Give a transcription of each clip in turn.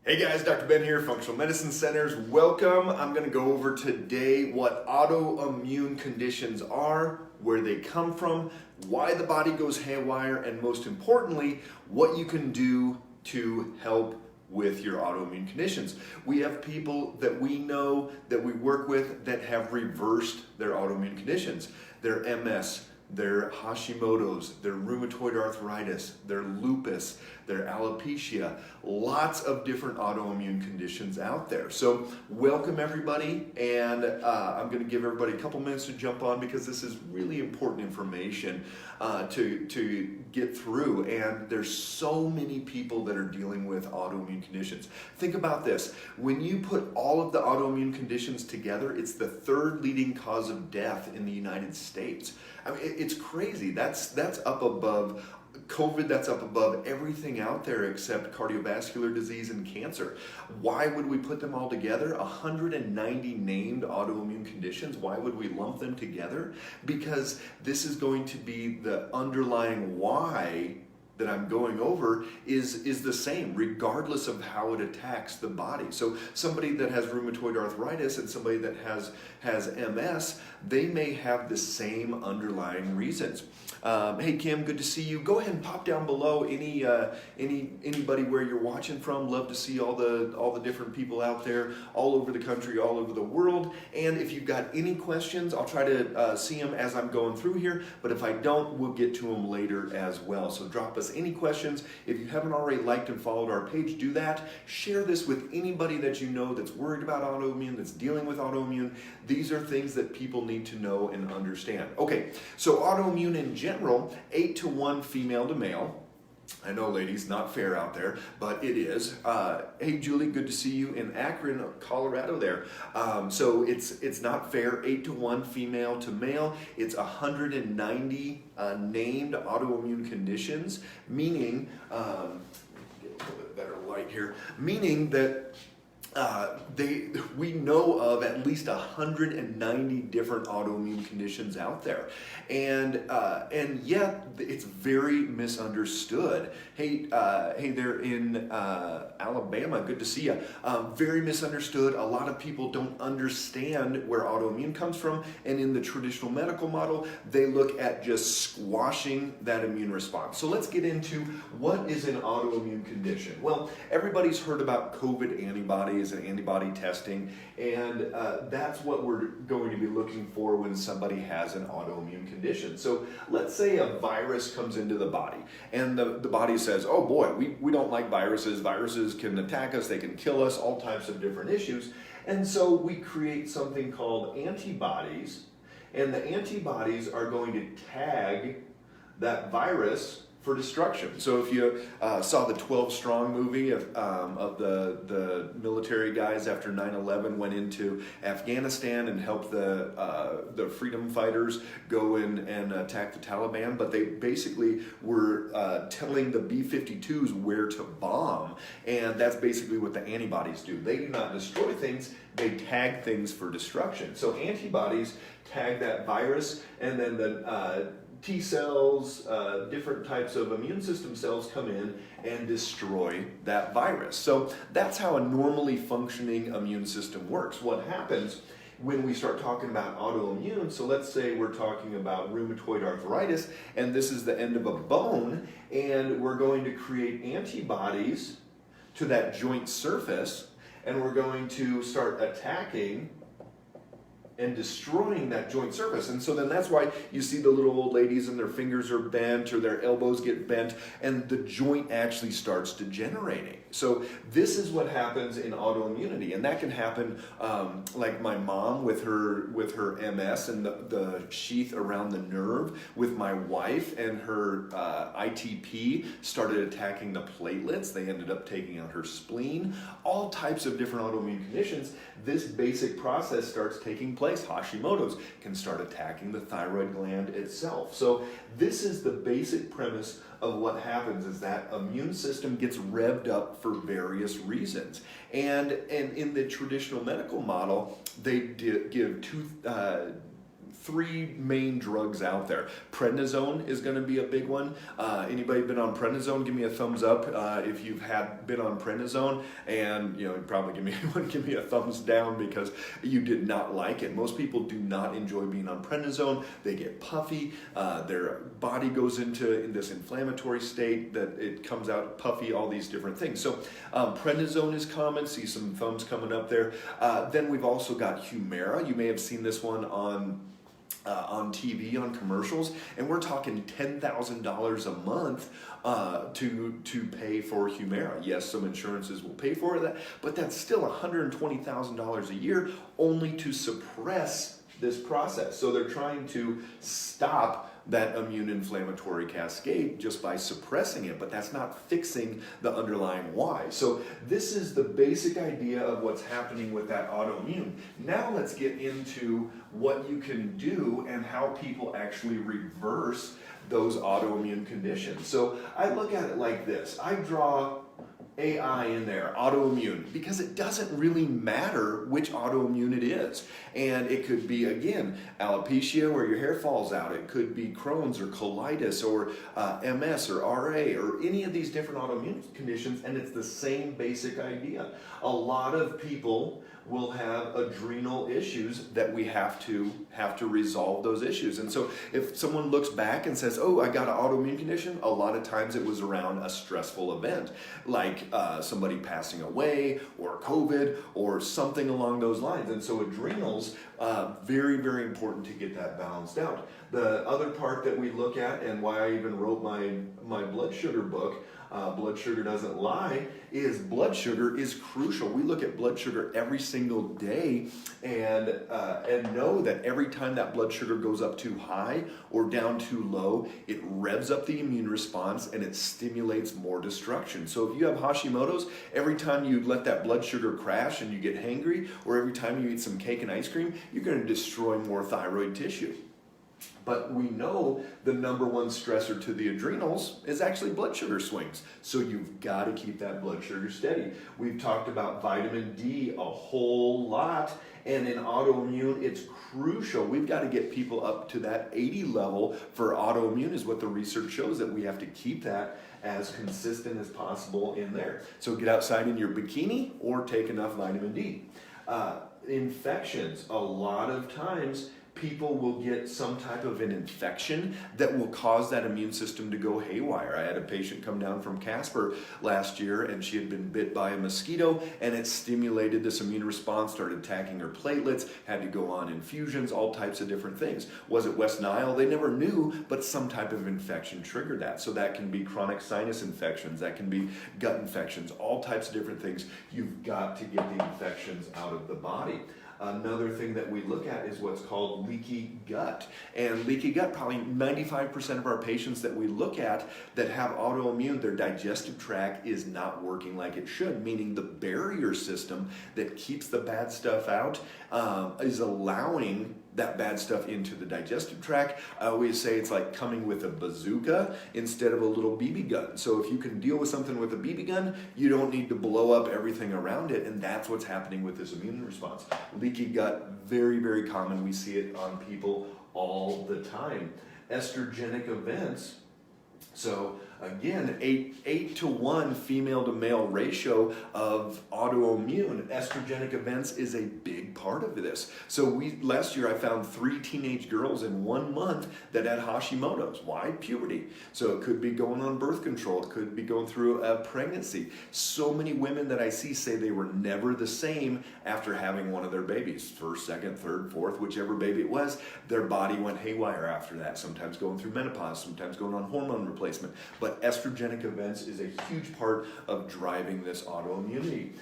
Hey guys, Dr. Ben here, Functional Medicine Centers. Welcome. I'm going to go over today what autoimmune conditions are, where they come from, why the body goes haywire, and most importantly, what you can do to help with your autoimmune conditions. We have people that we know, that we work with, that have reversed their autoimmune conditions. Their MS, their Hashimoto's, their rheumatoid arthritis, their lupus, their alopecia, lots of different autoimmune conditions out there. So welcome everybody, and I'm going to give everybody a couple minutes to jump on because this is really important information to get through, and there's so many people that are dealing with autoimmune conditions. Think about this. When you put all of the autoimmune conditions together, it's the third leading cause of death in the United States. I mean, it's crazy. That's up above COVID, that's up above everything out there except cardiovascular disease and cancer. Why would we put them all together? 190 named autoimmune conditions. Why would we lump them together? Because this is going to be the underlying why that I'm going over is the same regardless of how it attacks the body. So somebody that has rheumatoid arthritis and somebody that has MS, they may have the same underlying reasons. Hey Kim, good to see you. Go ahead and pop down below anybody where you're watching from. Love to see all the different people out there all over the country, all over the world. And if you've got any questions, I'll try to see them as I'm going through here, but if I don't, we'll get to them later as well. So drop us any questions. If you haven't already liked and followed our page, do that. Share this with anybody that you know that's worried about autoimmune, that's dealing with autoimmune. These are things that people need to know and understand. Okay, so autoimmune in general, 8 to 1 female to male. I know, ladies, not fair out there, but it is. Hey, Julie, good to see you in Akron, Colorado there. So it's not fair, 8 to 1 female to male. It's 190 named autoimmune conditions, meaning, get a little bit better light here, meaning that we know of at least 190 different autoimmune conditions out there, and yet it's very misunderstood. Hey there in Alabama, good to see you. Very misunderstood. A lot of people don't understand where autoimmune comes from, and in the traditional medical model, they look at just squashing that immune response. So let's get into what is an autoimmune condition. Well, everybody's heard about COVID antibodies and antibody testing, and that's what we're going to be looking for when somebody has an autoimmune condition. So let's say a virus comes into the body, and the body says, oh boy, we don't like viruses. Viruses can attack us, they can kill us, all types of different issues. And so we create something called antibodies, and the antibodies are going to tag that virus for destruction. So if you saw the 12 Strong movie of the military guys after 9/11 went into Afghanistan and helped the freedom fighters go in and attack the Taliban, but they basically were telling the B-52s where to bomb, and that's basically what the antibodies do. They do not destroy things, they tag things for destruction. So antibodies tag that virus, and then the T cells, different types of immune system cells come in and destroy that virus. So that's how a normally functioning immune system works. What happens when we start talking about autoimmune, so let's say we're talking about rheumatoid arthritis, and this is the end of a bone, and we're going to create antibodies to that joint surface, and we're going to start attacking and destroying that joint surface. And so then that's why you see the little old ladies and their fingers are bent or their elbows get bent and the joint actually starts degenerating. So this is what happens in autoimmunity, and that can happen like my mom with her MS and the sheath around the nerve, with my wife and her ITP started attacking the platelets. They ended up taking out her spleen. All types of different autoimmune conditions, this basic process starts taking place. Hashimoto's can start attacking the thyroid gland itself. So this is the basic premise of what happens, is that immune system gets revved up for various reasons. And in the traditional medical model, they give two three main drugs out there. Prednisone is going to be a big one. Anybody been on prednisone? Give me a thumbs up if you've been on prednisone, and probably give me a thumbs down because you did not like it. Most people do not enjoy being on prednisone. They get puffy. Their body goes in this inflammatory state that it comes out puffy. All these different things. So prednisone is common. See some thumbs coming up there. Then we've also got Humira. You may have seen this one on TV, on commercials, and we're talking $10,000 a month to pay for Humira. Yes, some insurances will pay for that, but that's still $120,000 a year only to suppress this process. So they're trying to stop that immune inflammatory cascade just by suppressing it, but that's not fixing the underlying why. So this is the basic idea of what's happening with that autoimmune. Now let's get into what you can do and how people actually reverse those autoimmune conditions. So I look at it like this. I draw AI in there, autoimmune, because it doesn't really matter which autoimmune it is. And it could be, again, alopecia where your hair falls out. It could be Crohn's or colitis or MS or RA or any of these different autoimmune conditions, and it's the same basic idea. A lot of people will have adrenal issues that we have to resolve those issues. And so if someone looks back and says, oh, I got an autoimmune condition, a lot of times it was around a stressful event, like somebody passing away or COVID or something along those lines. And so adrenals, very, very important to get that balanced out. The other part that we look at, and why I even wrote my blood sugar book, Blood Sugar Doesn't Lie, is blood sugar is crucial. We look at blood sugar every single day and know that every time that blood sugar goes up too high or down too low, it revs up the immune response and it stimulates more destruction. So if you have Hashimoto's, every time you let that blood sugar crash and you get hangry, or every time you eat some cake and ice cream, you're going to destroy more thyroid tissue. But we know the number one stressor to the adrenals is actually blood sugar swings. So you've got to keep that blood sugar steady. We've talked about vitamin D a whole lot. And in autoimmune, it's crucial. We've got to get people up to that 80 level for autoimmune is what the research shows, that we have to keep that as consistent as possible in there. So get outside in your bikini or take enough vitamin D. Infections, a lot of times people will get some type of an infection that will cause that immune system to go haywire. I had a patient come down from Casper last year, and she had been bit by a mosquito, and it stimulated this immune response, started attacking her platelets, had to go on infusions, all types of different things. Was it West Nile? They never knew, but some type of infection triggered that. So that can be chronic sinus infections, that can be gut infections, all types of different things. You've got to get the infections out of the body. Another thing that we look at is what's called leaky gut. And leaky gut, probably 95% of our patients that we look at that have autoimmune, their digestive tract is not working like it should, meaning the barrier system that keeps the bad stuff out is allowing that bad stuff into the digestive tract. I always say it's like coming with a bazooka instead of a little BB gun. So if you can deal with something with a BB gun, you don't need to blow up everything around it, and that's what's happening with this immune response. Leaky gut, very, very common. We see it on people all the time. Estrogenic events. So again, 8 to 1 female to male ratio of autoimmune. Estrogenic events is a big part of this. So last year I found 3 teenage girls in 1 month that had Hashimoto's. Why? Puberty. So it could be going on birth control. It could be going through a pregnancy. So many women that I see say they were never the same after having one of their babies. First, second, third, fourth, whichever baby it was, their body went haywire after that. Sometimes going through menopause, sometimes going on hormone replacement. But estrogenic events is a huge part of driving this autoimmunity.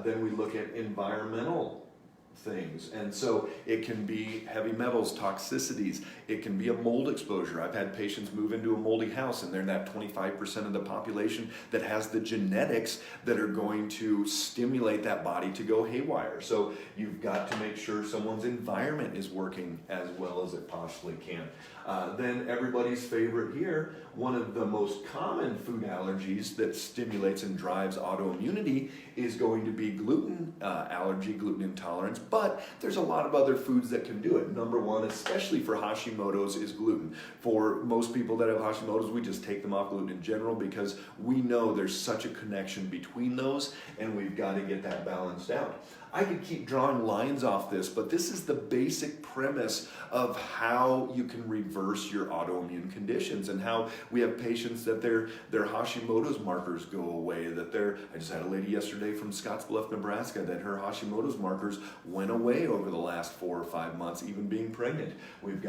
Then we look at environmental things, and so it can be heavy metals, toxicities, it can be a mold exposure. I've had patients move into a moldy house, and they're in that 25% of the population that has the genetics that are going to stimulate that body to go haywire. So you've got to make sure someone's environment is working as well as it possibly can. Then everybody's favorite here, one of the most common food allergies that stimulates and drives autoimmunity is going to be gluten allergy, gluten intolerance, but there's a lot of other foods that can do it. Number one, especially for Hashimoto's, is gluten. For most people that have Hashimoto's, we just take them off gluten in general because we know there's such a connection between those, and we've got to get that balanced out. I could keep drawing lines off this, but this is the basic premise of how you can reverse your autoimmune conditions, and how we have patients that their Hashimoto's markers go away. I just had a lady yesterday from Scottsbluff, Nebraska, that her Hashimoto's markers went away over the last 4 or 5 months, even being pregnant. We've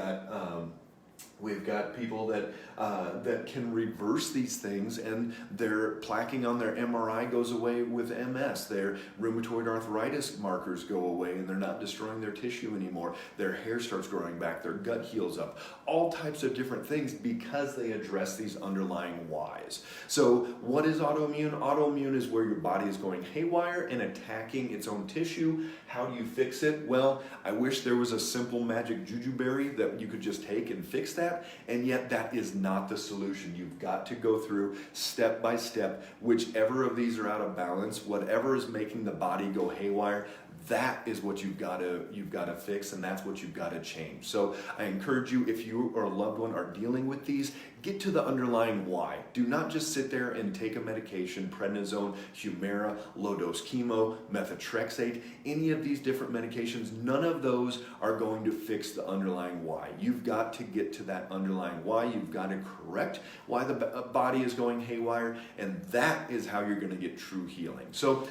got people that can reverse these things, and their plaquing on their MRI goes away with MS. Their rheumatoid arthritis markers go away, and they're not destroying their tissue anymore. Their hair starts growing back. Their gut heals up. All types of different things because they address these underlying whys. So what is autoimmune? Autoimmune is where your body is going haywire and attacking its own tissue. How do you fix it? Well, I wish there was a simple magic juju berry that you could just take and fix that, and yet that is not the solution. You've got to go through step by step. Whichever of these are out of balance, whatever is making the body go haywire, that is what you've got to fix, and that's what you've got to change. So I encourage you, if you or a loved one are dealing with these, get to the underlying why. Do not just sit there and take a medication, prednisone, Humira, low-dose chemo, methotrexate, any of these different medications. None of those are going to fix the underlying why. You've got to get to that underlying why. You've got to correct why the body is going haywire, and that is how you're going to get true healing. So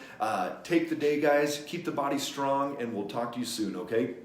take the day, guys. Keep the body strong, and we'll talk to you soon, okay?